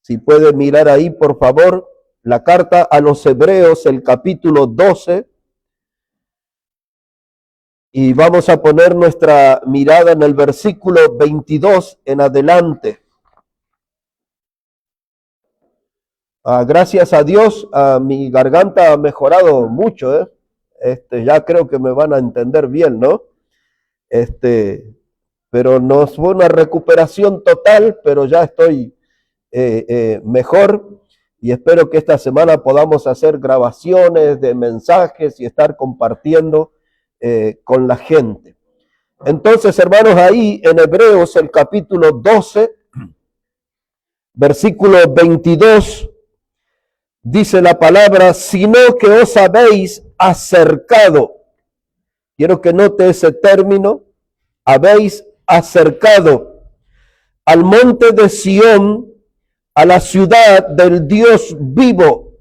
Si puede mirar ahí, por favor, la carta a los Hebreos, el capítulo 12. Y vamos a poner nuestra mirada en el versículo 22 en adelante. Gracias a Dios, mi garganta ha mejorado mucho, ya creo que me van a entender bien, ¿no? Pero no fue una recuperación total, pero ya estoy mejor y espero que esta semana podamos hacer grabaciones de mensajes y estar compartiendo con la gente. Entonces, hermanos, ahí en Hebreos, el capítulo 12, versículo 22, dice la palabra, sino que os habéis acercado. Quiero que note ese término, habéis acercado al monte de Sión, a la ciudad del Dios vivo,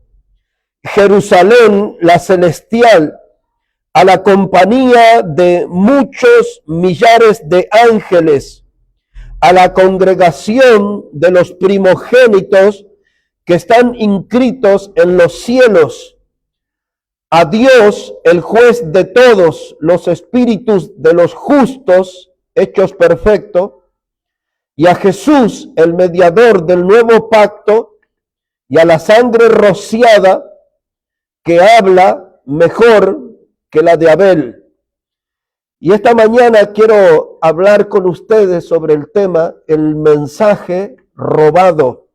Jerusalén la celestial, a la compañía de muchos millares de ángeles, a la congregación de los primogénitos que están inscritos en los cielos, a Dios, el juez de todos, los espíritus de los justos hechos perfectos, y a Jesús, el mediador del nuevo pacto, y a la sangre rociada que habla mejor que la de Abel. Y esta mañana quiero hablar con ustedes sobre el tema, el mensaje robado.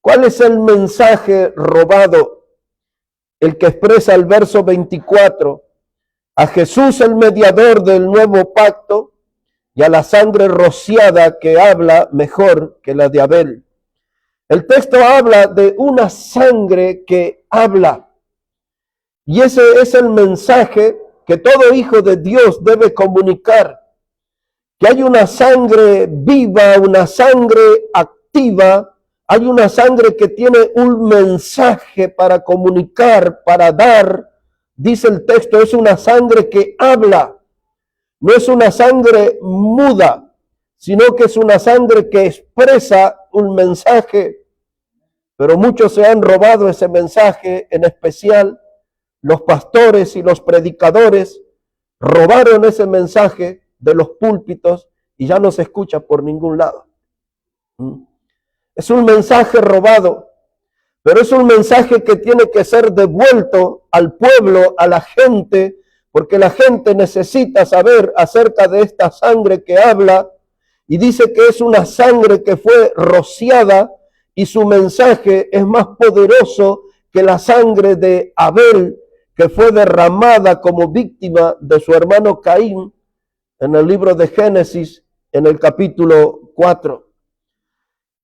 ¿Cuál es el mensaje robado? El que expresa el verso 24, a Jesús el mediador del nuevo pacto y a la sangre rociada que habla mejor que la de Abel. El texto habla de una sangre que habla. Y ese es el mensaje que todo hijo de Dios debe comunicar. Que hay una sangre viva, una sangre activa, hay una sangre que tiene un mensaje para comunicar, para dar. Dice el texto, es una sangre que habla. No es una sangre muda, sino que es una sangre que expresa un mensaje. Pero muchos se han robado ese mensaje, en especial los pastores y los predicadores robaron ese mensaje de los púlpitos y ya no se escucha por ningún lado. Es un mensaje robado, pero es un mensaje que tiene que ser devuelto al pueblo, a la gente, porque la gente necesita saber acerca de esta sangre que habla, y dice que es una sangre que fue rociada y su mensaje es más poderoso que la sangre de Abel, que fue derramada como víctima de su hermano Caín en el libro de Génesis, en el capítulo 4.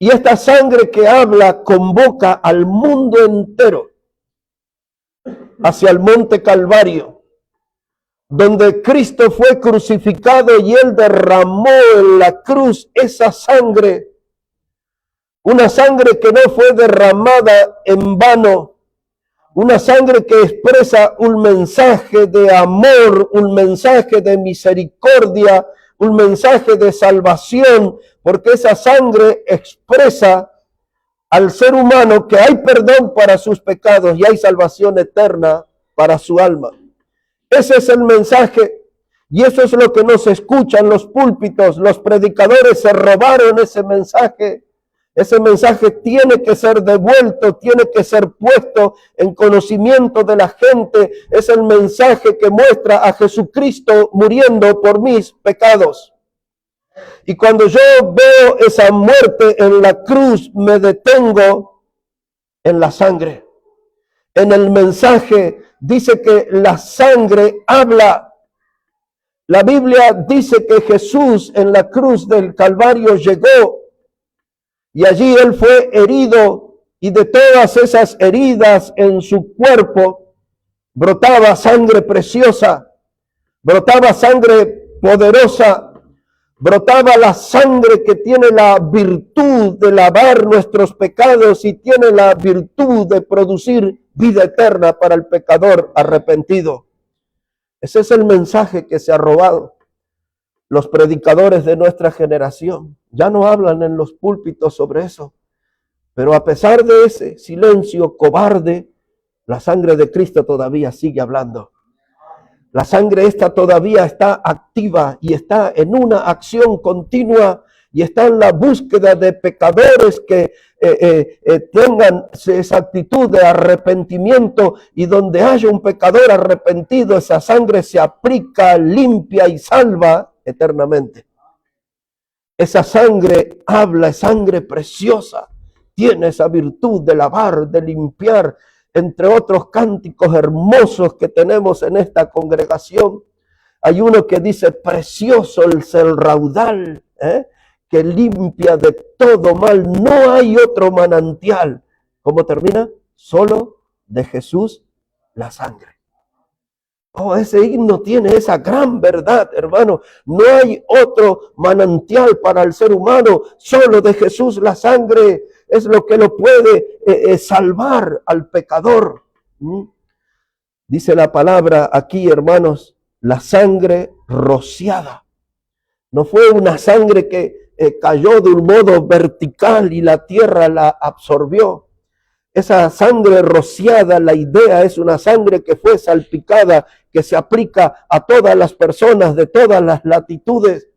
Y esta sangre que habla convoca al mundo entero hacia el monte Calvario, donde Cristo fue crucificado y Él derramó en la cruz esa sangre, una sangre que no fue derramada en vano, una sangre que expresa un mensaje de amor, un mensaje de misericordia, un mensaje de salvación, porque esa sangre expresa al ser humano que hay perdón para sus pecados y hay salvación eterna para su alma. Ese es el mensaje y eso es lo que no se escucha en los púlpitos. Los predicadores se robaron ese mensaje. Ese mensaje tiene que ser devuelto, tiene que ser puesto en conocimiento de la gente. Es el mensaje que muestra a Jesucristo muriendo por mis pecados. Y cuando yo veo esa muerte en la cruz, me detengo en la sangre. En el mensaje dice que la sangre habla. La Biblia dice que Jesús en la cruz del Calvario llegó y allí Él fue herido y de todas esas heridas en su cuerpo brotaba sangre preciosa, brotaba sangre poderosa, brotaba la sangre que tiene la virtud de lavar nuestros pecados y tiene la virtud de producir vida eterna para el pecador arrepentido. Ese es el mensaje que se ha robado. Los predicadores de nuestra generación ya no hablan en los púlpitos sobre eso. Pero a pesar de ese silencio cobarde, la sangre de Cristo todavía sigue hablando. La sangre esta todavía está activa y está en una acción continua y está en la búsqueda de pecadores que tengan esa actitud de arrepentimiento, y donde haya un pecador arrepentido, esa sangre se aplica, limpia y salva eternamente. Esa sangre habla, es sangre preciosa, tiene esa virtud de lavar, de limpiar, entre otros cánticos hermosos que tenemos en esta congregación. Hay uno que dice: precioso es el raudal, que limpia de todo mal, no hay otro manantial. ¿Cómo termina? Solo de Jesús la sangre. Oh, ese himno tiene esa gran verdad, hermano. No hay otro manantial para el ser humano, solo de Jesús la sangre es lo que lo puede salvar al pecador. Dice la palabra aquí, hermanos, la sangre rociada. No fue una sangre que cayó de un modo vertical y la tierra la absorbió. Esa sangre rociada, la idea es una sangre que fue salpicada, que se aplica a todas las personas de todas las latitudes.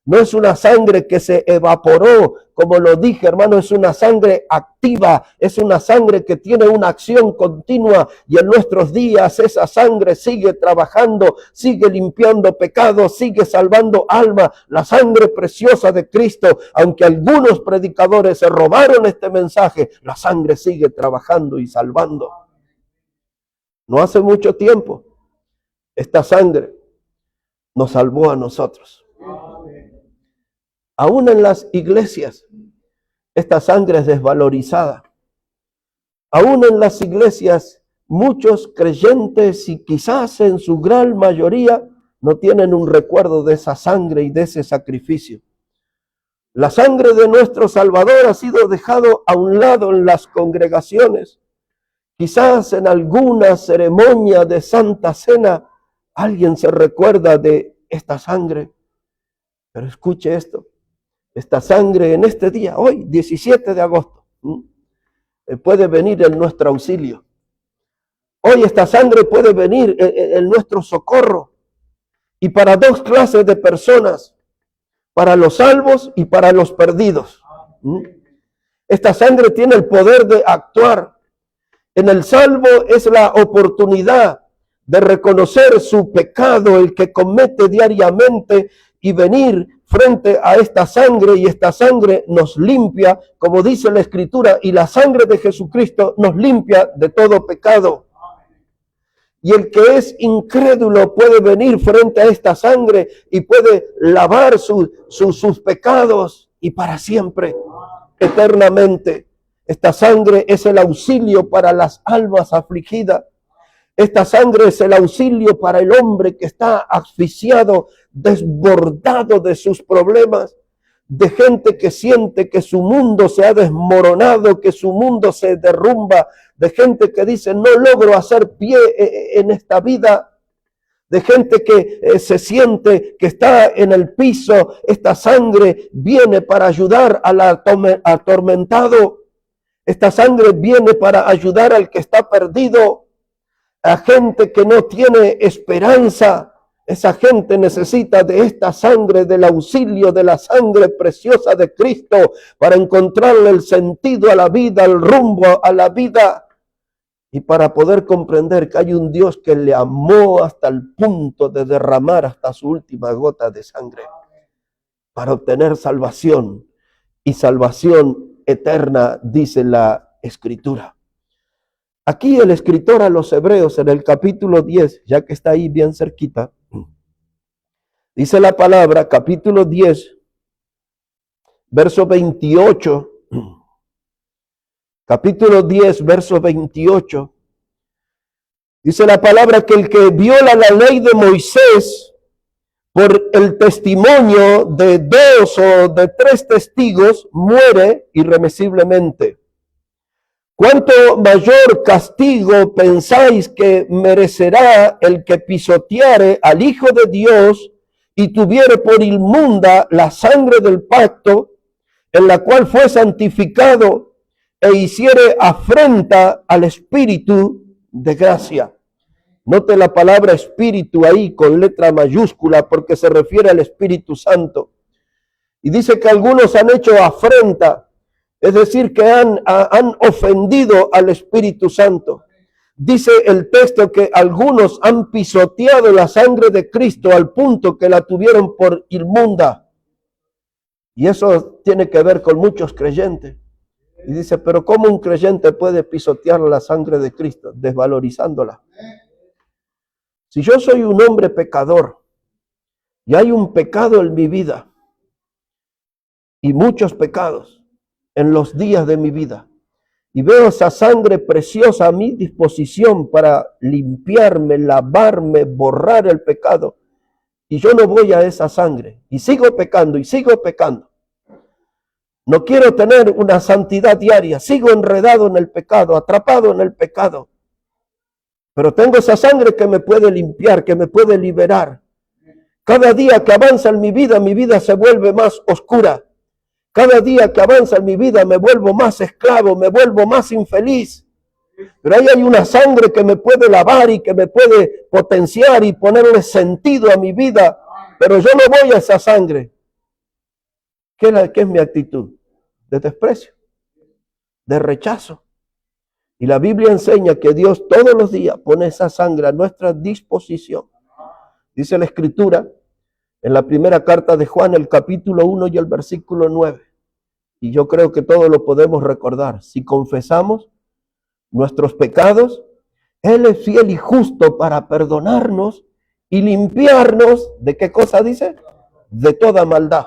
No es una sangre que se evaporó, como lo dije, hermano, es una sangre activa, es una sangre que tiene una acción continua, y en nuestros días esa sangre sigue trabajando, sigue limpiando pecados, sigue salvando almas. La sangre preciosa de Cristo, aunque algunos predicadores se robaron este mensaje, la sangre sigue trabajando y salvando. No hace mucho tiempo, esta sangre nos salvó a nosotros. Aún en las iglesias, esta sangre es desvalorizada. Aún en las iglesias, muchos creyentes, y quizás en su gran mayoría, no tienen un recuerdo de esa sangre y de ese sacrificio. La sangre de nuestro Salvador ha sido dejado a un lado en las congregaciones. Quizás en alguna ceremonia de Santa Cena alguien se recuerda de esta sangre. Pero escuche esto. Esta sangre en este día, hoy, 17 de agosto, puede venir en nuestro auxilio. Hoy esta sangre puede venir en nuestro socorro. Y para dos clases de personas, para los salvos y para los perdidos. Esta sangre tiene el poder de actuar. En el salvo es la oportunidad de reconocer su pecado, el que comete diariamente, y venir frente a esta sangre, y esta sangre nos limpia, como dice la Escritura, y la sangre de Jesucristo nos limpia de todo pecado. Y el que es incrédulo puede venir frente a esta sangre y puede lavar sus pecados, y para siempre, eternamente. Esta sangre es el auxilio para las almas afligidas. Esta sangre es el auxilio para el hombre que está asfixiado, desbordado de sus problemas, de gente que siente que su mundo se ha desmoronado, que su mundo se derrumba, de gente que dice: no logro hacer pie en esta vida, de gente que se siente que está en el piso. Esta sangre viene para ayudar al atormentado. Esta sangre viene para ayudar al que está perdido, a gente que no tiene esperanza. Esa gente necesita de esta sangre, del auxilio de la sangre preciosa de Cristo, para encontrarle el sentido a la vida, el rumbo a la vida, y para poder comprender que hay un Dios que le amó hasta el punto de derramar hasta su última gota de sangre para obtener salvación, y salvación eterna, dice la Escritura. Aquí el escritor a los Hebreos, en el capítulo 10, ya que está ahí bien cerquita, dice la palabra, capítulo 10, verso 28, capítulo 10, verso 28, dice la palabra que el que viola la ley de Moisés por el testimonio de 2 o de 3 testigos muere irremisiblemente. ¿Cuánto mayor castigo pensáis que merecerá el que pisoteare al Hijo de Dios y tuviere por inmunda la sangre del pacto, en la cual fue santificado e hiciere afrenta al Espíritu de gracia. Note la palabra espíritu ahí con letra mayúscula porque se refiere al Espíritu Santo. Y dice que algunos han hecho afrenta, es decir, que han ofendido al Espíritu Santo. Dice el texto que algunos han pisoteado la sangre de Cristo al punto que la tuvieron por inmunda. Y eso tiene que ver con muchos creyentes. Y dice, pero ¿cómo un creyente puede pisotear la sangre de Cristo? Desvalorizándola. Si yo soy un hombre pecador y hay un pecado en mi vida y muchos pecados en los días de mi vida y veo esa sangre preciosa a mi disposición para limpiarme, lavarme, borrar el pecado, y yo no voy a esa sangre y sigo pecando y sigo pecando. No quiero tener una santidad diaria, sigo enredado en el pecado, atrapado en el pecado. Pero tengo esa sangre que me puede limpiar, que me puede liberar. Cada día que avanza en mi vida se vuelve más oscura. Cada día que avanza en mi vida me vuelvo más esclavo, me vuelvo más infeliz. Pero ahí hay una sangre que me puede lavar y que me puede potenciar y ponerle sentido a mi vida. Pero yo no voy a esa sangre. ¿Qué es mi actitud? De desprecio, de rechazo. Y la Biblia enseña que Dios todos los días pone esa sangre a nuestra disposición. Dice la Escritura en la primera carta de Juan, el capítulo 1 y el versículo 9. Y yo creo que todo lo podemos recordar. Si confesamos nuestros pecados, Él es fiel y justo para perdonarnos y limpiarnos. ¿De qué cosa dice? De toda maldad.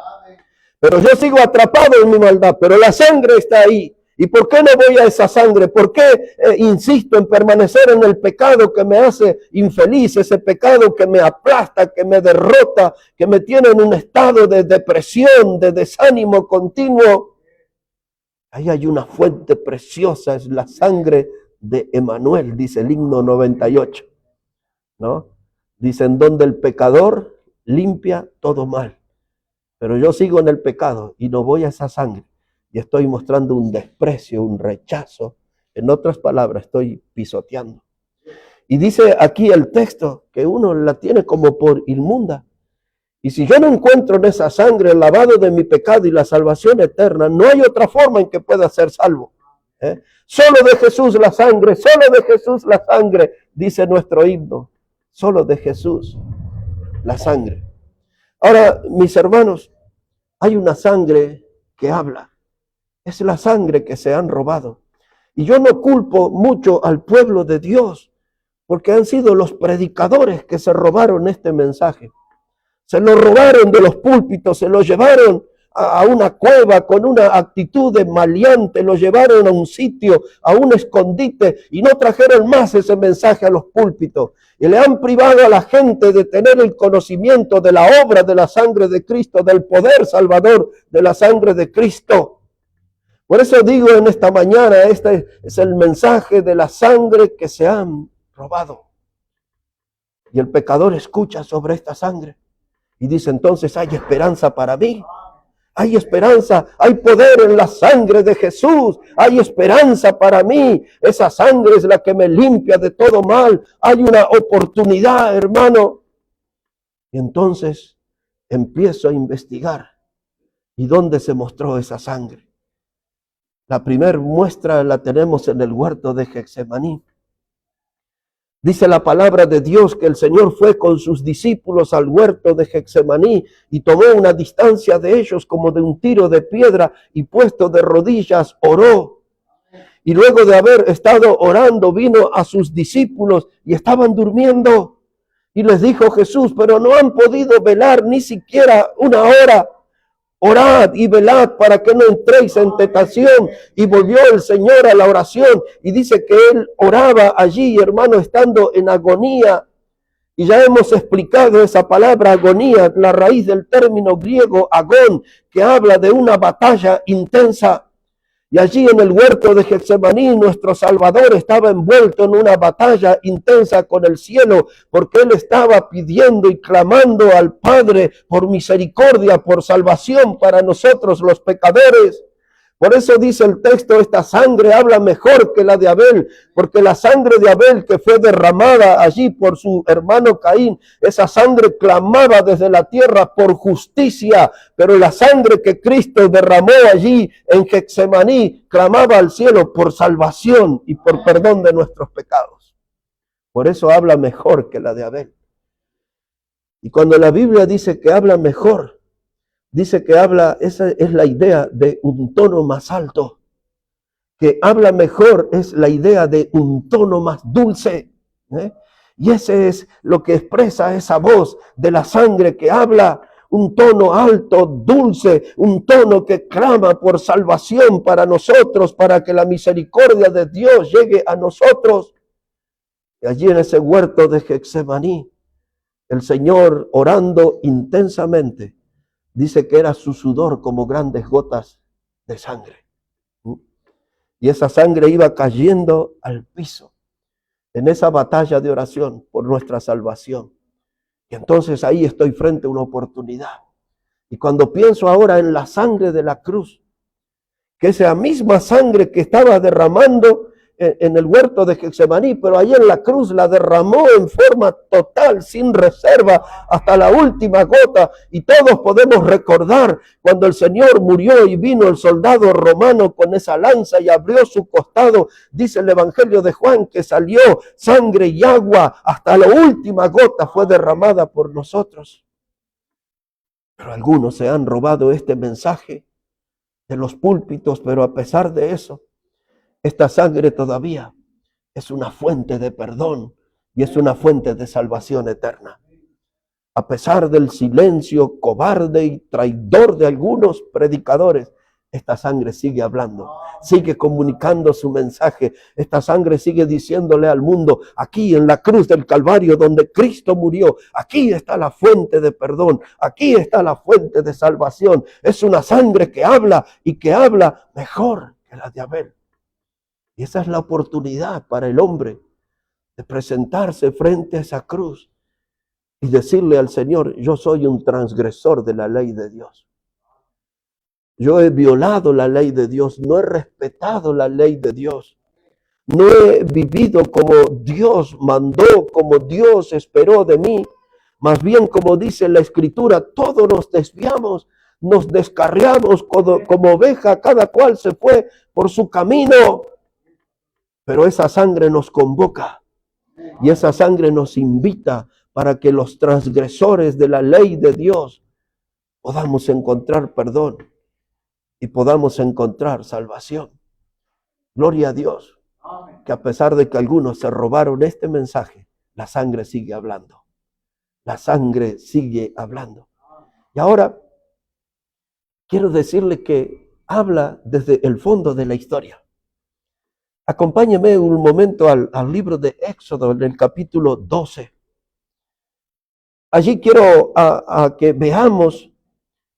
Pero yo sigo atrapado en mi maldad, pero la sangre está ahí. ¿Y por qué no voy a esa sangre? ¿Por qué insisto en permanecer en el pecado que me hace infeliz? Ese pecado que me aplasta, que me derrota, que me tiene en un estado de depresión, de desánimo continuo. Ahí hay una fuente preciosa, es la sangre de Emanuel, dice el himno 98. ¿No? Dice, en donde el pecador limpia todo mal. Pero yo sigo en el pecado y no voy a esa sangre. Y estoy mostrando un desprecio, un rechazo. En otras palabras, estoy pisoteando. Y dice aquí el texto que uno la tiene como por inmunda. Y si yo no encuentro en esa sangre el lavado de mi pecado y la salvación eterna, no hay otra forma en que pueda ser salvo. Solo de Jesús la sangre, solo de Jesús la sangre, dice nuestro himno. Solo de Jesús la sangre. Ahora, mis hermanos, hay una sangre que habla. Es la sangre que se han robado. Y yo no culpo mucho al pueblo de Dios, porque han sido los predicadores que se robaron este mensaje. Se lo robaron de los púlpitos, se lo llevaron a una cueva con una actitud de maleante, lo llevaron a un sitio, a un escondite, y no trajeron más ese mensaje a los púlpitos. Y le han privado a la gente de tener el conocimiento de la obra de la sangre de Cristo, del poder salvador de la sangre de Cristo. Por eso digo en esta mañana, este es el mensaje de la sangre que se han robado. Y el pecador escucha sobre esta sangre y dice, entonces hay esperanza para mí. Hay esperanza, hay poder en la sangre de Jesús. Hay esperanza para mí. Esa sangre es la que me limpia de todo mal. Hay una oportunidad, hermano. Y entonces empiezo a investigar. ¿Y dónde se mostró esa sangre? La primera muestra la tenemos en el huerto de Getsemaní. Dice la palabra de Dios que el Señor fue con sus discípulos al huerto de Getsemaní y tomó una distancia de ellos como de un tiro de piedra y puesto de rodillas oró. Y luego de haber estado orando vino a sus discípulos y estaban durmiendo. Y les dijo Jesús, pero no han podido velar ni siquiera una hora. Orad y velad para que no entréis en tentación. Y volvió el Señor a la oración y dice que Él oraba allí, hermano, estando en agonía. Y ya hemos explicado esa palabra agonía, la raíz del término griego agón, que habla de una batalla intensa. Y allí en el huerto de Getsemaní, nuestro Salvador estaba envuelto en una batalla intensa con el cielo, porque Él estaba pidiendo y clamando al Padre por misericordia, por salvación para nosotros los pecadores. Por eso dice el texto, esta sangre habla mejor que la de Abel, porque la sangre de Abel que fue derramada allí por su hermano Caín, esa sangre clamaba desde la tierra por justicia, pero la sangre que Cristo derramó allí en Getsemaní clamaba al cielo por salvación y por perdón de nuestros pecados. Por eso habla mejor que la de Abel. Y cuando la Biblia dice que habla mejor, dice que habla, esa es la idea de un tono más alto. Que habla mejor es la idea de un tono más dulce. Y ese es lo que expresa esa voz de la sangre que habla un tono alto, dulce, un tono que clama por salvación para nosotros, para que la misericordia de Dios llegue a nosotros. Y allí en ese huerto de Getsemaní, el Señor orando intensamente, dice que era su sudor como grandes gotas de sangre. Y esa sangre iba cayendo al piso en esa batalla de oración por nuestra salvación. Y entonces ahí estoy frente a una oportunidad. Y cuando pienso ahora en la sangre de la cruz, que esa misma sangre que estaba derramando en el huerto de Getsemaní, pero ahí en la cruz la derramó en forma total, sin reserva, hasta la última gota. Y todos podemos recordar cuando el Señor murió y vino el soldado romano con esa lanza y abrió su costado. Dice el Evangelio de Juan que salió sangre y agua, hasta la última gota fue derramada por nosotros. Pero algunos se han robado este mensaje de los púlpitos, pero a pesar de eso, esta sangre todavía es una fuente de perdón y es una fuente de salvación eterna. A pesar del silencio cobarde y traidor de algunos predicadores, esta sangre sigue hablando, sigue comunicando su mensaje. Esta sangre sigue diciéndole al mundo, aquí en la cruz del Calvario donde Cristo murió, aquí está la fuente de perdón, aquí está la fuente de salvación. Es una sangre que habla y que habla mejor que la de Abel. Y esa es la oportunidad para el hombre de presentarse frente a esa cruz y decirle al Señor, yo soy un transgresor de la ley de Dios. Yo he violado la ley de Dios, no he respetado la ley de Dios. No he vivido como Dios mandó, como Dios esperó de mí. Más bien, como dice la Escritura, todos nos desviamos, nos descarriamos como oveja, cada cual se fue por su camino. Pero esa sangre nos convoca y esa sangre nos invita para que los transgresores de la ley de Dios podamos encontrar perdón y podamos encontrar salvación. Gloria a Dios, que a pesar de que algunos se robaron este mensaje, la sangre sigue hablando. La sangre sigue hablando. Y ahora quiero decirle que habla desde el fondo de la historia. Acompáñeme un momento al libro de Éxodo, en el capítulo 12. Allí quiero que veamos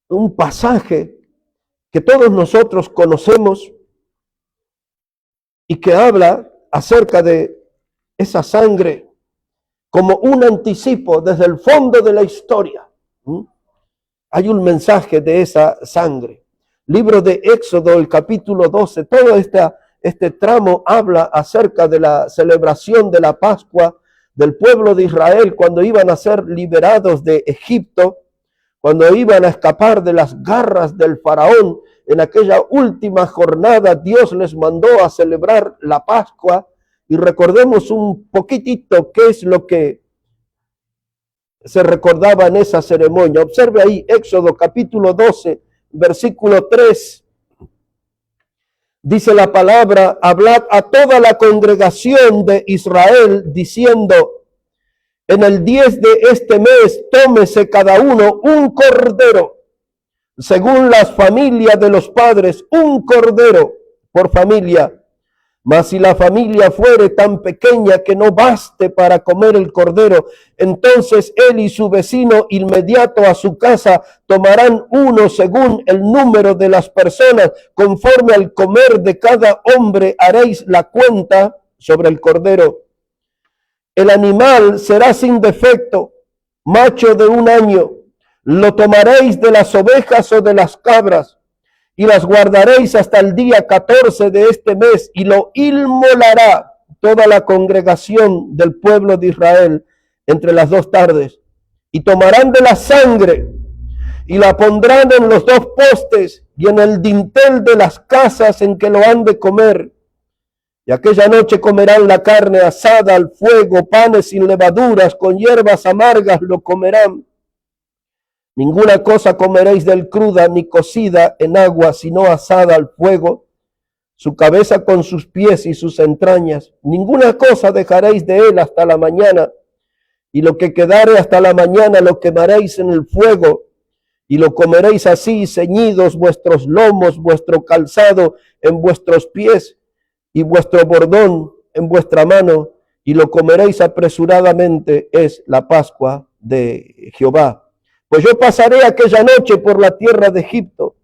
un pasaje que todos nosotros conocemos y que habla acerca de esa sangre como un anticipo desde el fondo de la historia. Hay un mensaje de esa sangre. Libro de Éxodo, el capítulo 12, todo este tramo habla acerca de la celebración de la Pascua del pueblo de Israel cuando iban a ser liberados de Egipto, cuando iban a escapar de las garras del faraón. En aquella última jornada Dios les mandó a celebrar la Pascua y recordemos un poquitito qué es lo que se recordaba en esa ceremonia. Observe ahí Éxodo capítulo 12, versículo 3. Dice la palabra, hablad a toda la congregación de Israel diciendo, en el 10 de este mes tómese cada uno un cordero, según las familias de los padres, un cordero por familia. Mas si la familia fuere tan pequeña que no baste para comer el cordero, entonces él y su vecino inmediato a su casa tomarán uno según el número de las personas. Conforme al comer de cada hombre haréis la cuenta sobre el cordero. El animal será sin defecto, macho de 1 año. Lo tomaréis de las ovejas o de las cabras. y las guardaréis hasta el día 14 de este mes, y lo inmolará toda la congregación del pueblo de Israel entre las 2 tardes. Y tomarán de la sangre y la pondrán en los 2 postes y en el dintel de las casas en que lo han de comer. Y aquella noche comerán la carne asada al fuego, panes sin levaduras, con hierbas amargas lo comerán. Ninguna cosa comeréis del cruda ni cocida en agua, sino asada al fuego, su cabeza con sus pies y sus entrañas. Ninguna cosa dejaréis de él hasta la mañana, y lo que quedare hasta la mañana lo quemaréis en el fuego, y lo comeréis así, ceñidos vuestros lomos, vuestro calzado en vuestros pies, y vuestro bordón en vuestra mano, y lo comeréis apresuradamente. Es la Pascua de Jehová. Pues yo pasaré aquella noche por la tierra de Egipto,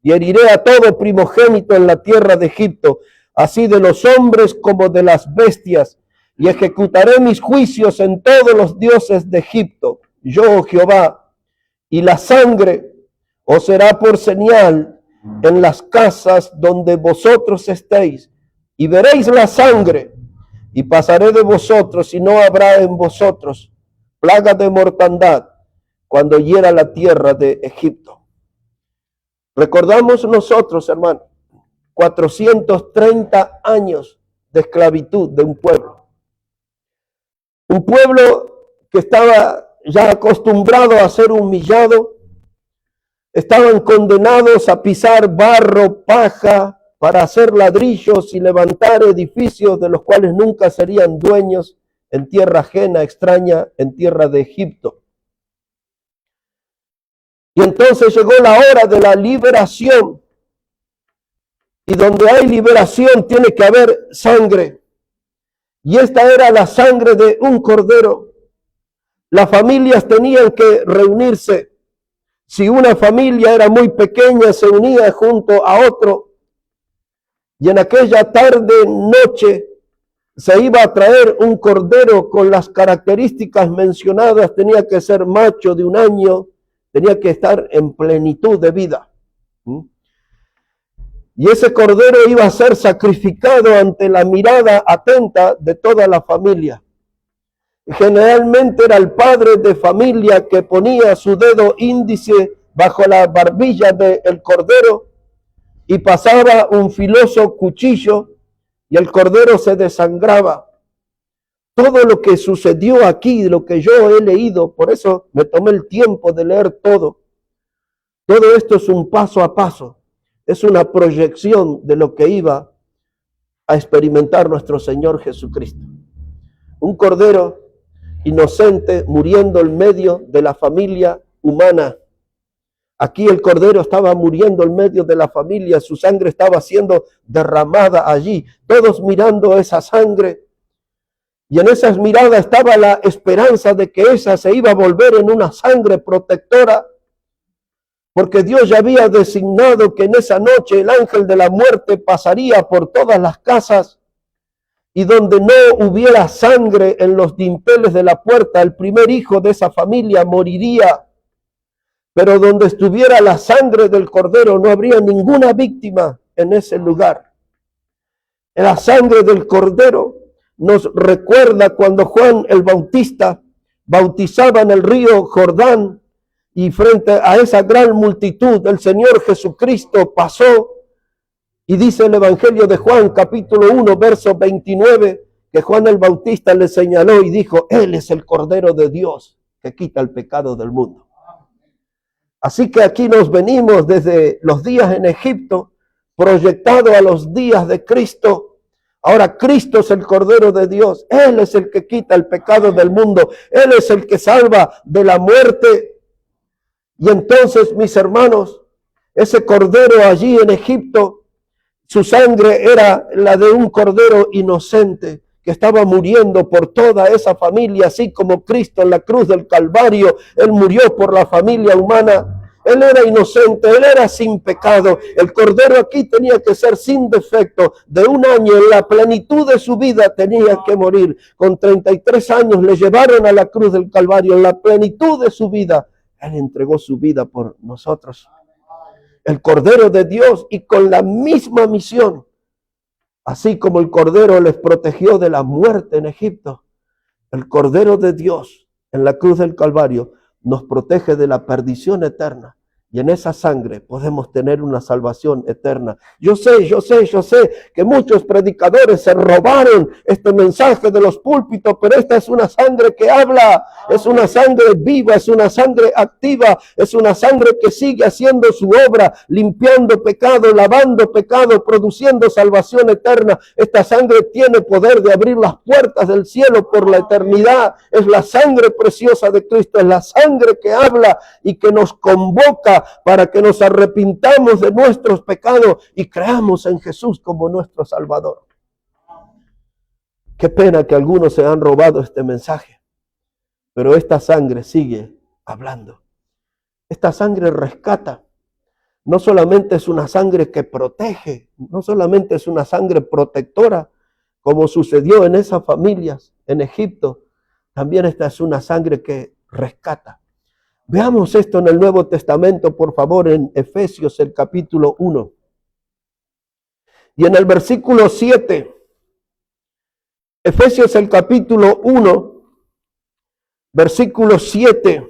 y heriré a todo primogénito en la tierra de Egipto, así de los hombres como de las bestias, y ejecutaré mis juicios en todos los dioses de Egipto, yo Jehová. Y la sangre os será por señal en las casas donde vosotros estéis, y veréis la sangre, y pasaré de vosotros, y no habrá en vosotros plaga de mortandad cuando hiera la tierra de Egipto. Recordamos nosotros, hermano, 430 años de esclavitud de un pueblo. Un pueblo que estaba ya acostumbrado a ser humillado, estaban condenados a pisar barro, paja, para hacer ladrillos y levantar edificios de los cuales nunca serían dueños en tierra ajena, extraña, en tierra de Egipto. Y entonces llegó la hora de la liberación. Y donde hay liberación tiene que haber sangre. Y esta era la sangre de un cordero. Las familias tenían que reunirse. Si una familia era muy pequeña, se unía junto a otro. Y en aquella tarde, noche, se iba a traer un cordero con las características mencionadas. Tenía que ser macho de 1 año, tenía que estar en plenitud de vida. Y ese cordero iba a ser sacrificado ante la mirada atenta de toda la familia. Generalmente era el padre de familia que ponía su dedo índice bajo la barbilla del cordero y pasaba un filoso cuchillo y el cordero se desangraba. Todo lo que sucedió aquí, lo que yo he leído, por eso me tomé el tiempo de leer todo. Todo esto es un paso a paso, es una proyección de lo que iba a experimentar nuestro Señor Jesucristo. Un cordero inocente muriendo en medio de la familia humana. Aquí el cordero estaba muriendo en medio de la familia, su sangre estaba siendo derramada allí, todos mirando esa sangre. Y en esas miradas estaba la esperanza de que esa se iba a volver en una sangre protectora, porque Dios ya había designado que en esa noche el ángel de la muerte pasaría por todas las casas, y donde no hubiera sangre en los dinteles de la puerta, el primer hijo de esa familia moriría. Pero donde estuviera la sangre del cordero no habría ninguna víctima en ese lugar. La sangre del cordero nos recuerda cuando Juan el Bautista bautizaba en el río Jordán, y frente a esa gran multitud el Señor Jesucristo pasó, y dice el Evangelio de Juan capítulo 1 verso 29 que Juan el Bautista le señaló y dijo: Él es el Cordero de Dios que quita el pecado del mundo. Así que aquí nos venimos desde los días en Egipto, proyectado a los días de Cristo. Ahora Cristo es el Cordero de Dios. Él es el que quita el pecado del mundo. Él es el que salva de la muerte. Y entonces, mis hermanos, ese Cordero allí en Egipto, su sangre era la de un cordero inocente que estaba muriendo por toda esa familia, así como Cristo en la cruz del Calvario, Él murió por la familia humana. Él era inocente, Él era sin pecado. El cordero aquí tenía que ser sin defecto. De 1 año, en la plenitud de su vida, tenía que morir. Con 33 años le llevaron a la cruz del Calvario. En la plenitud de su vida, Él entregó su vida por nosotros. el Cordero de Dios, y con la misma misión. Así como el Cordero les protegió de la muerte en Egipto, el Cordero de Dios en la cruz del Calvario nos protege de la perdición eterna. Y en esa sangre podemos tener una salvación eterna. Yo sé que muchos predicadores se robaron este mensaje de los púlpitos, pero esta es una sangre que habla, es una sangre viva, es una sangre activa, es una sangre que sigue haciendo su obra, limpiando pecado, lavando pecado, produciendo salvación eterna. Esta sangre tiene poder de abrir las puertas del cielo por la eternidad. Es la sangre preciosa de Cristo, es la sangre que habla y que nos convoca para que nos arrepintamos de nuestros pecados y creamos en Jesús como nuestro Salvador. Qué pena que algunos se han robado este mensaje, pero esta sangre sigue hablando. Esta sangre rescata. No solamente es una sangre que protege, no solamente es una sangre protectora, como sucedió en esas familias en Egipto, también esta es una sangre que rescata. Veamos esto en el Nuevo Testamento, por favor, en Efesios, el capítulo 1. Y en el versículo 7, Efesios, el capítulo 1, versículo 7,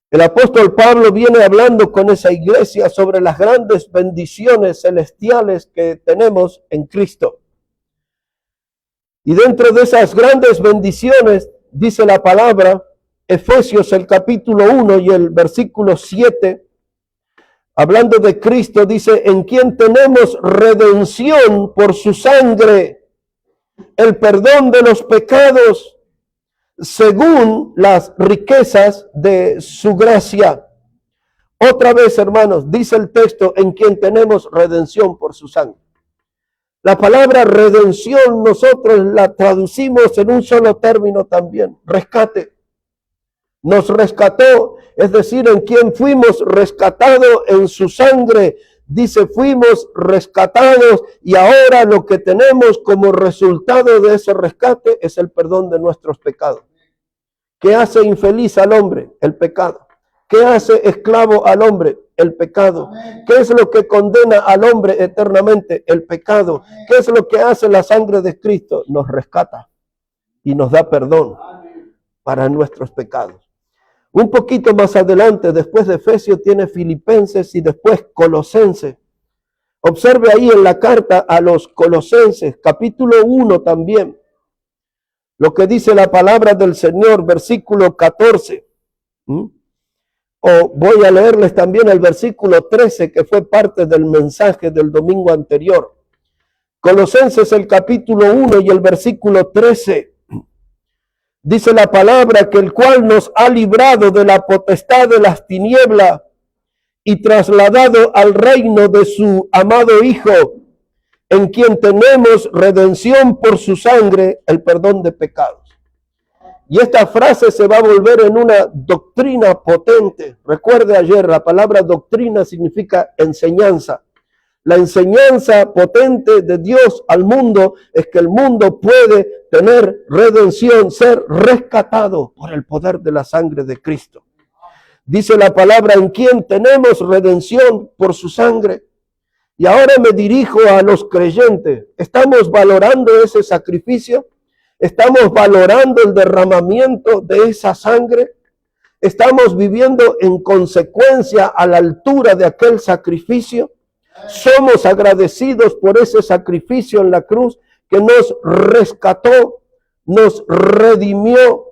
el apóstol Pablo viene hablando con esa iglesia sobre las grandes bendiciones celestiales que tenemos en Cristo. Y dentro de esas grandes bendiciones, dice la palabra, Efesios el capítulo 1 y el versículo 7, hablando de Cristo, dice, en quien tenemos redención por su sangre, el perdón de los pecados, según las riquezas de su gracia. Otra vez, hermanos, dice el texto, en quien tenemos redención por su sangre. La palabra redención nosotros la traducimos en un solo término también, rescate. Nos rescató, es decir, en quien fuimos rescatados en su sangre. Dice, fuimos rescatados y ahora lo que tenemos como resultado de ese rescate es el perdón de nuestros pecados. ¿Qué hace infeliz al hombre? El pecado. ¿Qué hace esclavo al hombre? El pecado. ¿Qué es lo que condena al hombre eternamente? El pecado. ¿Qué es lo que hace la sangre de Cristo? Nos rescata y nos da perdón para nuestros pecados. Un poquito más adelante, después de Efesios, tiene Filipenses y después Colosenses. Observe ahí en la carta a los Colosenses, capítulo 1 también, lo que dice la palabra del Señor, versículo 14. O voy a leerles también el versículo 13, que fue parte del mensaje del domingo anterior. Colosenses, el capítulo 1 y el versículo 13. Dice la palabra que el cual nos ha librado de la potestad de las tinieblas y trasladado al reino de su amado Hijo, en quien tenemos redención por su sangre, el perdón de pecados. Y esta frase se va a volver en una doctrina potente. Recuerde ayer, la palabra doctrina significa enseñanza. La enseñanza potente de Dios al mundo es que el mundo puede tener redención, ser rescatado por el poder de la sangre de Cristo. Dice la palabra, en quien tenemos redención por su sangre. Y ahora me dirijo a los creyentes. ¿Estamos valorando ese sacrificio? ¿Estamos valorando el derramamiento de esa sangre? ¿Estamos viviendo en consecuencia a la altura de aquel sacrificio? Somos agradecidos por ese sacrificio en la cruz que nos rescató, nos redimió.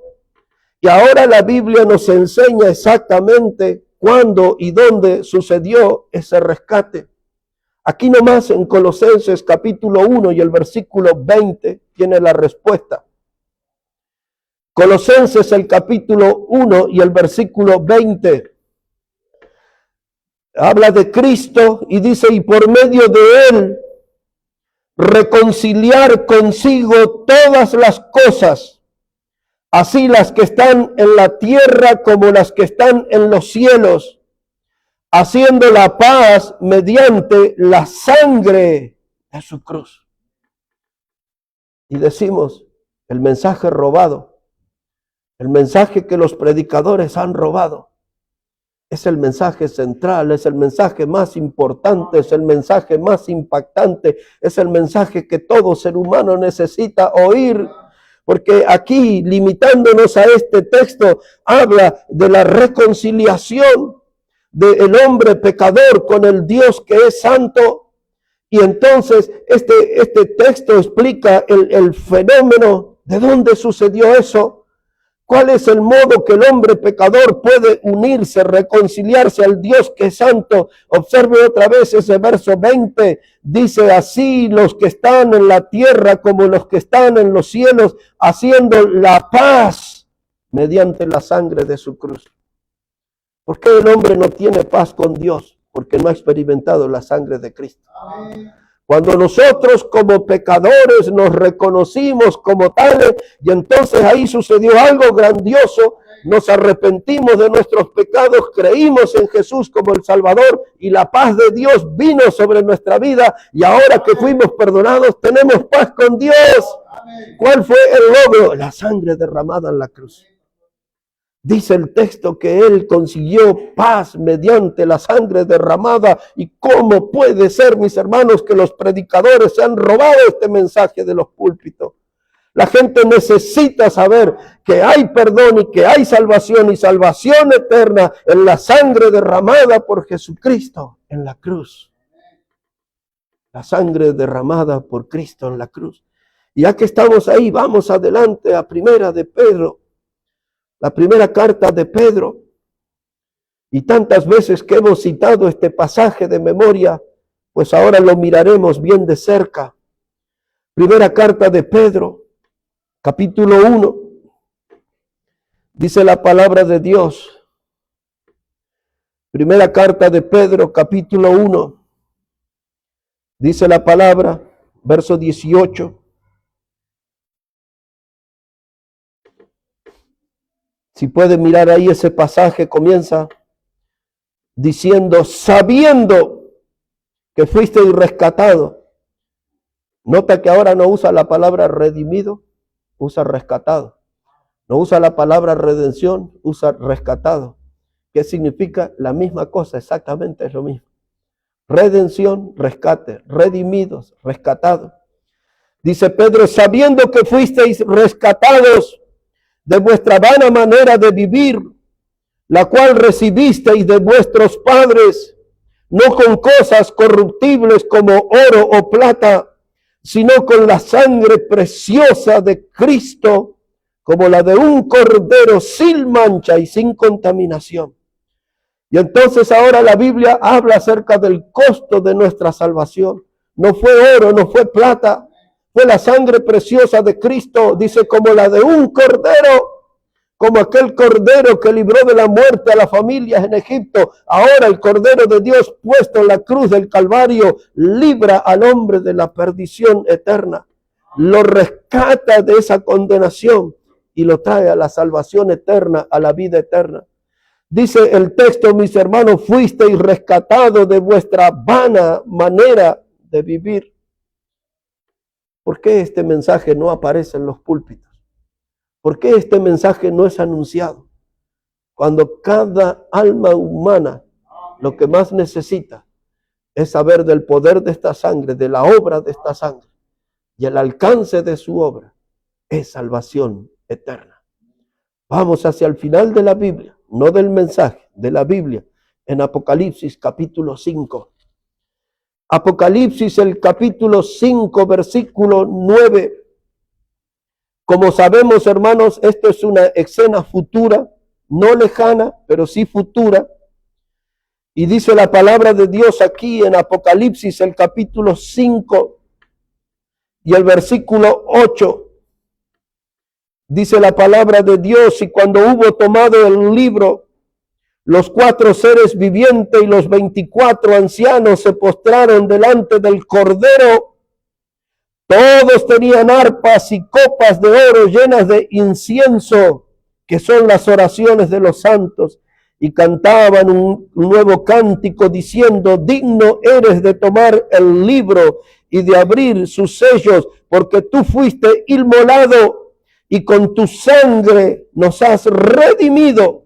Y ahora la Biblia nos enseña exactamente cuándo y dónde sucedió ese rescate. Aquí nomás en Colosenses capítulo 1 y el versículo 20 tiene la respuesta. Colosenses el capítulo 1 y el versículo 20. Habla de Cristo y dice, y por medio de él reconciliar consigo todas las cosas, así las que están en la tierra como las que están en los cielos, haciendo la paz mediante la sangre de su cruz. Y decimos, el mensaje robado, el mensaje que los predicadores han robado, Es el mensaje central, es el mensaje más importante, es el mensaje más impactante, es el mensaje que todo ser humano necesita oír. Porque aquí, limitándonos a este texto, habla de la reconciliación del hombre pecador con el Dios que es santo. Y entonces este texto explica el fenómeno, de dónde sucedió eso. ¿Cuál es el modo que el hombre pecador puede unirse, reconciliarse al Dios que es santo? Observe otra vez ese verso 20. Dice así: los que están en la tierra como los que están en los cielos, haciendo la paz mediante la sangre de su cruz. ¿Por qué el hombre no tiene paz con Dios? Porque no ha experimentado la sangre de Cristo. Amén. Cuando nosotros como pecadores nos reconocimos como tales, y entonces ahí sucedió algo grandioso, nos arrepentimos de nuestros pecados, creímos en Jesús como el Salvador y la paz de Dios vino sobre nuestra vida, y ahora que fuimos perdonados tenemos paz con Dios. ¿Cuál fue el logro? La sangre derramada en la cruz. Dice el texto que Él consiguió paz mediante la sangre derramada. ¿Y cómo puede ser, mis hermanos, que los predicadores se han robado este mensaje de los púlpitos? La gente necesita saber que hay perdón y que hay salvación y salvación eterna en la sangre derramada por Jesucristo en la cruz. La sangre derramada por Cristo en la cruz. Y ya que estamos ahí, vamos adelante a Primera de Pedro. La primera carta de Pedro, y tantas veces que hemos citado este pasaje de memoria, pues ahora lo miraremos bien de cerca. Primera carta de Pedro, capítulo 1, dice la palabra de Dios. Primera carta de Pedro, capítulo 1, dice la palabra, verso 18. Si puede mirar ahí ese pasaje, comienza diciendo, sabiendo que fuisteis rescatado. Nota que ahora no usa la palabra redimido, usa rescatado. No usa la palabra redención, usa rescatado. ¿Qué significa? La misma cosa, exactamente es lo mismo. Redención, rescate, redimidos, rescatados. Dice Pedro, sabiendo que fuisteis rescatados de vuestra vana manera de vivir, la cual recibisteis de vuestros padres, no con cosas corruptibles como oro o plata, sino con la sangre preciosa de Cristo, como la de un cordero sin mancha y sin contaminación. Y entonces ahora la Biblia habla acerca del costo de nuestra salvación. No fue oro, no fue plata, fue la sangre preciosa de Cristo, dice, como la de un cordero, como aquel cordero que libró de la muerte a las familias en Egipto. Ahora el cordero de Dios puesto en la cruz del Calvario libra al hombre de la perdición eterna. Lo rescata de esa condenación y lo trae a la salvación eterna, a la vida eterna. Dice el texto, mis hermanos, fuisteis rescatados de vuestra vana manera de vivir. ¿Por qué este mensaje no aparece en los púlpitos? ¿Por qué este mensaje no es anunciado? Cuando cada alma humana lo que más necesita es saber del poder de esta sangre, de la obra de esta sangre, y el alcance de su obra es salvación eterna. Vamos hacia el final de la Biblia, no del mensaje, de la Biblia, en Apocalipsis capítulo 5. Apocalipsis, el capítulo 5, versículo 9. Como sabemos, hermanos, esto es una escena futura, no lejana, pero sí futura. Y dice la palabra de Dios aquí en Apocalipsis, el capítulo 5 y el versículo 8. Dice la palabra de Dios, y cuando hubo tomado el libro, los 4 seres vivientes y los 24 ancianos se postraron delante del Cordero. Todos tenían arpas y copas de oro llenas de incienso, que son las oraciones de los santos, y cantaban un nuevo cántico diciendo, digno eres de tomar el libro y de abrir sus sellos, porque tú fuiste inmolado y con tu sangre nos has redimido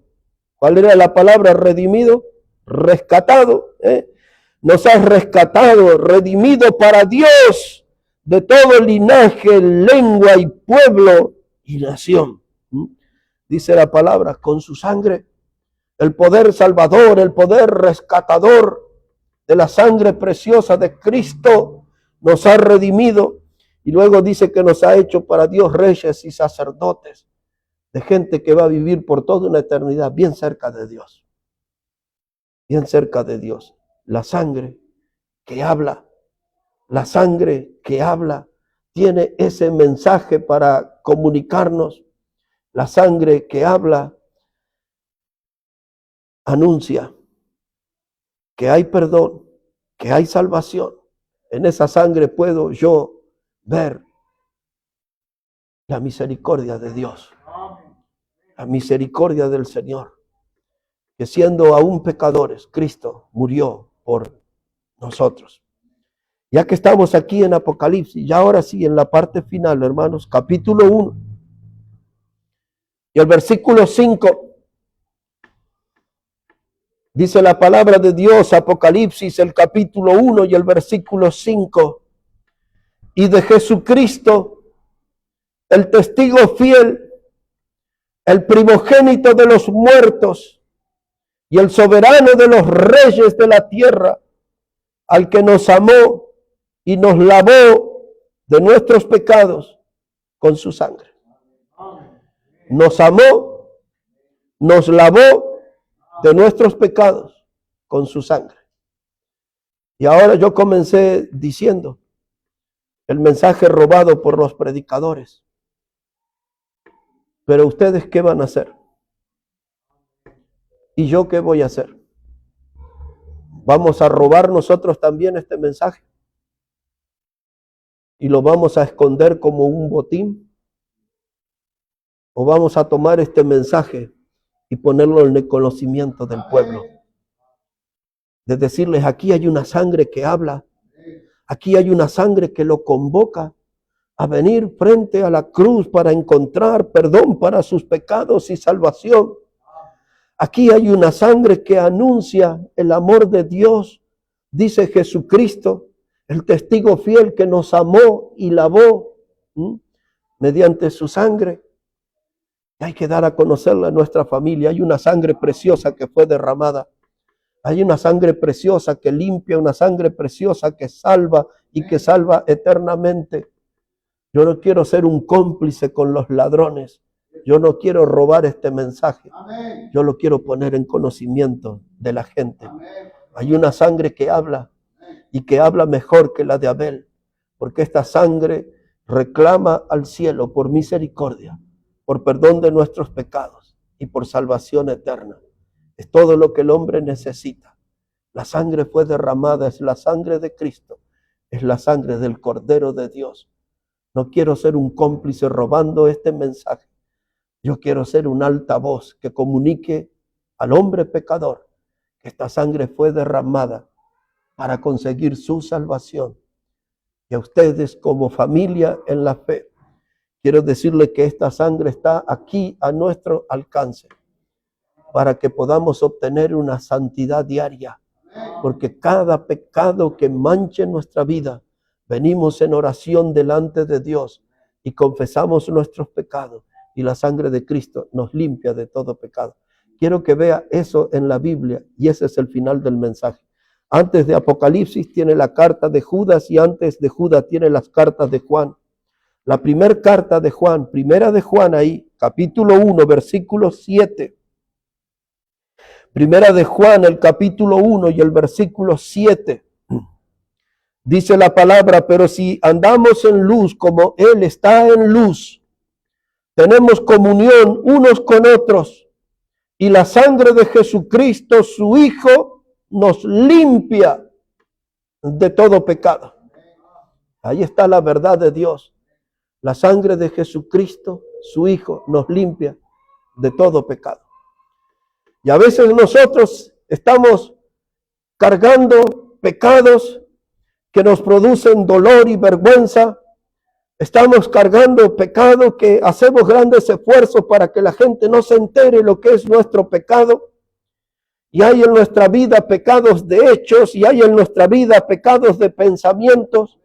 ¿Cuál era la palabra redimido? Rescatado. Nos has rescatado, redimido para Dios de todo linaje, lengua y pueblo y nación. Dice la palabra, con su sangre, el poder salvador, el poder rescatador de la sangre preciosa de Cristo nos ha redimido. Y luego dice que nos ha hecho para Dios reyes y sacerdotes, de gente que va a vivir por toda una eternidad bien cerca de Dios. Bien cerca de Dios. La sangre que habla, la sangre que habla, tiene ese mensaje para comunicarnos. La sangre que habla anuncia que hay perdón, que hay salvación. En esa sangre puedo yo ver la misericordia de Dios, la misericordia del Señor, que siendo aún pecadores, Cristo murió por nosotros. Ya que estamos aquí en Apocalipsis, y ahora sí en la parte final, hermanos, capítulo 1 y el versículo 5, dice la palabra de Dios, Apocalipsis, el capítulo 1 y el versículo 5, y de Jesucristo, el testigo fiel, el primogénito de los muertos y el soberano de los reyes de la tierra, al que nos amó y nos lavó de nuestros pecados con su sangre. Nos amó, nos lavó de nuestros pecados con su sangre. Y ahora yo comencé diciendo el mensaje robado por los predicadores. Pero ustedes, ¿qué van a hacer? ¿Y yo qué voy a hacer? ¿Vamos a robar nosotros también este mensaje? ¿Y lo vamos a esconder como un botín? ¿O vamos a tomar este mensaje y ponerlo en el conocimiento del pueblo? De decirles, aquí hay una sangre que habla, aquí hay una sangre que lo convoca a venir frente a la cruz para encontrar perdón para sus pecados y salvación. Aquí hay una sangre que anuncia el amor de Dios, dice Jesucristo, el testigo fiel que nos amó y lavó mediante su sangre. Hay que dar a conocerla a nuestra familia. Hay una sangre preciosa que fue derramada. Hay una sangre preciosa que limpia, una sangre preciosa que salva y que salva eternamente. Yo no quiero ser un cómplice con los ladrones. Yo no quiero robar este mensaje. Yo lo quiero poner en conocimiento de la gente. Hay una sangre que habla y que habla mejor que la de Abel, porque esta sangre reclama al cielo por misericordia, por perdón de nuestros pecados y por salvación eterna. Es todo lo que el hombre necesita. La sangre fue derramada, es la sangre de Cristo, es la sangre del Cordero de Dios. No quiero ser un cómplice robando este mensaje. Yo quiero ser un altavoz que comunique al hombre pecador que esta sangre fue derramada para conseguir su salvación. Y a ustedes como familia en la fe, quiero decirles que esta sangre está aquí a nuestro alcance para que podamos obtener una santidad diaria. Porque cada pecado que manche nuestra vida, venimos en oración delante de Dios y confesamos nuestros pecados y la sangre de Cristo nos limpia de todo pecado. Quiero que vea eso en la Biblia y ese es el final del mensaje. Antes de Apocalipsis tiene la carta de Judas y antes de Judas tiene las cartas de Juan. La primera carta de Juan, primera de Juan ahí, capítulo 1, versículo 7. Primera de Juan, el capítulo 1 y el versículo 7. Dice la palabra, pero si andamos en luz como Él está en luz, tenemos comunión unos con otros y la sangre de Jesucristo, su Hijo, nos limpia de todo pecado. Ahí está la verdad de Dios. La sangre de Jesucristo, su Hijo, nos limpia de todo pecado. Y a veces nosotros estamos cargando pecados que nos producen dolor y vergüenza, Estamos cargando pecado que hacemos grandes esfuerzos para que la gente no se entere lo que es nuestro pecado. Y hay en nuestra vida pecados de hechos y hay en nuestra vida pecados de pensamientos.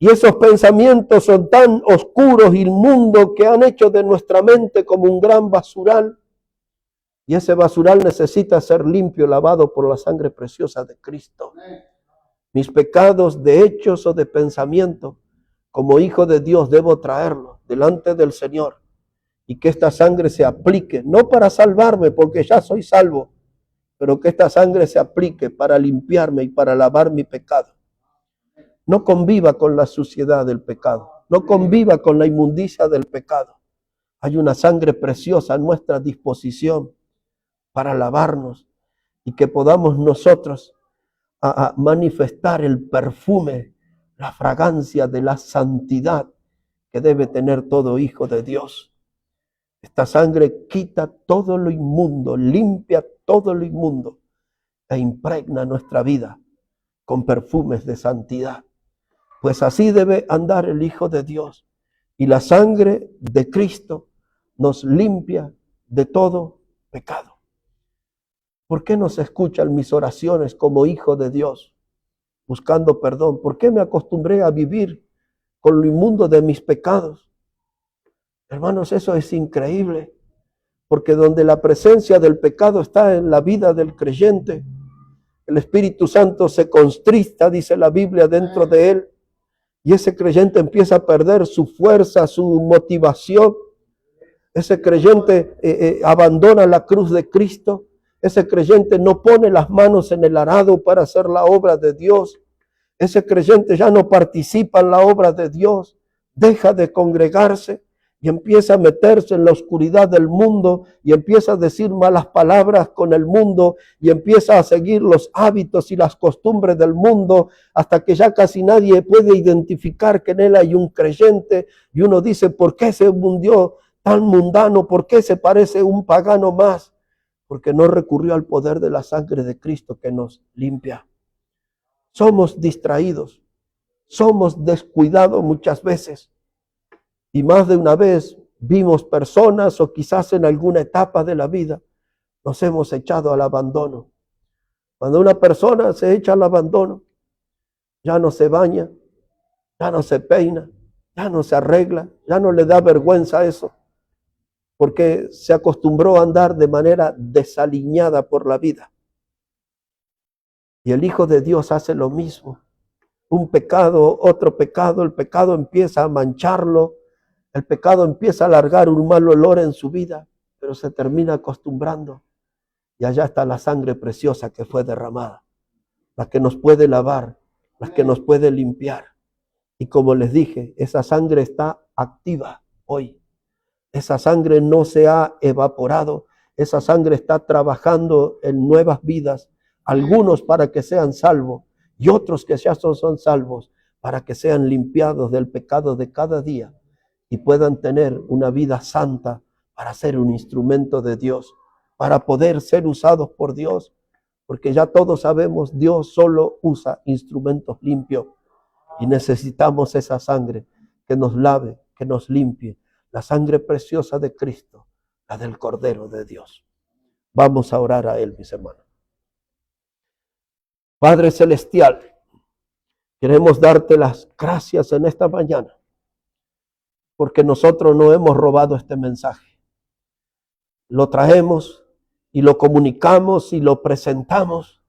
Y esos pensamientos son tan oscuros, inmundos, que han hecho de nuestra mente como un gran basural. Y ese basural necesita ser limpio, lavado por la sangre preciosa de Cristo. Mis pecados de hechos o de pensamiento, como hijo de Dios, debo traerlos delante del Señor. Y que esta sangre se aplique, no para salvarme, porque ya soy salvo, pero que esta sangre se aplique para limpiarme y para lavar mi pecado. No conviva con la suciedad del pecado, no conviva con la inmundicia del pecado. Hay una sangre preciosa a nuestra disposición para lavarnos y que podamos nosotros a manifestar el perfume, la fragancia de la santidad que debe tener todo hijo de Dios. Esta sangre quita todo lo inmundo, limpia todo lo inmundo e impregna nuestra vida con perfumes de santidad. Pues así debe andar el Hijo de Dios. Y la sangre de Cristo nos limpia de todo pecado. ¿Por qué no se escuchan mis oraciones como hijo de Dios, buscando perdón? ¿Por qué me acostumbré a vivir con lo inmundo de mis pecados? Hermanos, eso es increíble, porque donde la presencia del pecado está en la vida del creyente, el Espíritu Santo se constrista, dice la Biblia, dentro de él, y ese creyente empieza a perder su fuerza, su motivación. Ese creyente abandona la cruz de Cristo. Ese creyente no pone las manos en el arado para hacer la obra de Dios. Ese creyente ya no participa en la obra de Dios. Deja de congregarse y empieza a meterse en la oscuridad del mundo y empieza a decir malas palabras con el mundo y empieza a seguir los hábitos y las costumbres del mundo hasta que ya casi nadie puede identificar que en él hay un creyente y uno dice, ¿por qué se hundió tan mundano? ¿Por qué se parece un pagano más? Porque no recurrió al poder de la sangre de Cristo que nos limpia. Somos distraídos, somos descuidados muchas veces. Y más de una vez vimos personas o quizás en alguna etapa de la vida nos hemos echado al abandono. Cuando una persona se echa al abandono, ya no se baña, ya no se peina, ya no se arregla, ya no le da vergüenza eso, porque se acostumbró a andar de manera desaliñada por la vida. Y el Hijo de Dios hace lo mismo. Un pecado, otro pecado, el pecado empieza a mancharlo, el pecado empieza a largar un mal olor en su vida, pero se termina acostumbrando. Y allá está la sangre preciosa que fue derramada, la que nos puede lavar, la que nos puede limpiar. Y como les dije, esa sangre está activa hoy. Esa sangre no se ha evaporado, esa sangre está trabajando en nuevas vidas, algunos para que sean salvos y otros que ya son salvos para que sean limpiados del pecado de cada día y puedan tener una vida santa para ser un instrumento de Dios, para poder ser usados por Dios, porque ya todos sabemos, Dios solo usa instrumentos limpios y necesitamos esa sangre que nos lave, que nos limpie, la sangre preciosa de Cristo, la del Cordero de Dios. Vamos a orar a Él, mis hermanos. Padre Celestial, queremos darte las gracias en esta mañana, porque nosotros no hemos robado este mensaje. Lo traemos y lo comunicamos y lo presentamos.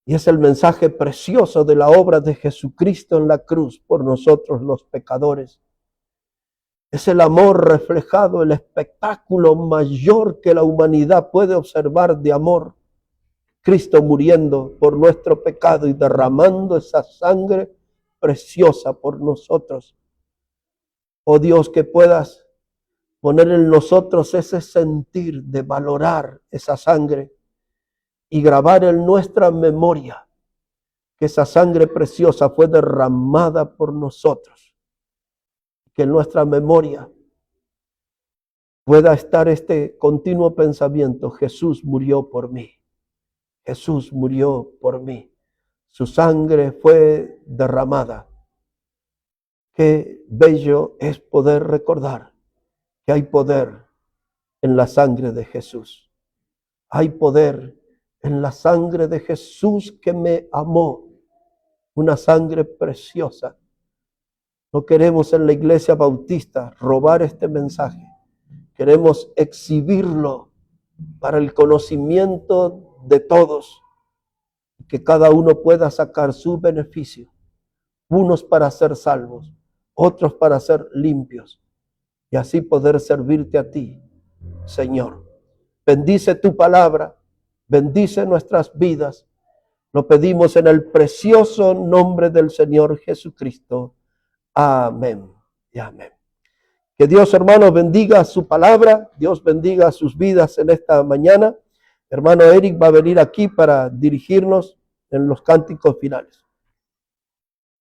Y es el mensaje precioso de la obra de Jesucristo en la cruz por nosotros los pecadores. Es el amor reflejado, el espectáculo mayor que la humanidad puede observar de amor. Cristo muriendo por nuestro pecado y derramando esa sangre preciosa por nosotros. Oh Dios, que puedas poner en nosotros ese sentir de valorar esa sangre y grabar en nuestra memoria que esa sangre preciosa fue derramada por nosotros. Que en nuestra memoria pueda estar este continuo pensamiento: Jesús murió por mí. Jesús murió por mí. Su sangre fue derramada. Qué bello es poder recordar que hay poder en la sangre de Jesús. Hay poder en la sangre de Jesús que me amó. Una sangre preciosa. No queremos en la Iglesia Bautista robar este mensaje. Queremos exhibirlo para el conocimiento de todos. Que cada uno pueda sacar su beneficio. Unos para ser salvos, otros para ser limpios. Y así poder servirte a ti, Señor. Bendice tu palabra, bendice nuestras vidas. Lo pedimos en el precioso nombre del Señor Jesucristo. Amén y amén. Que Dios, hermanos, bendiga su palabra. Dios bendiga sus vidas en esta mañana. Hermano Eric va a venir aquí para dirigirnos en los cánticos finales.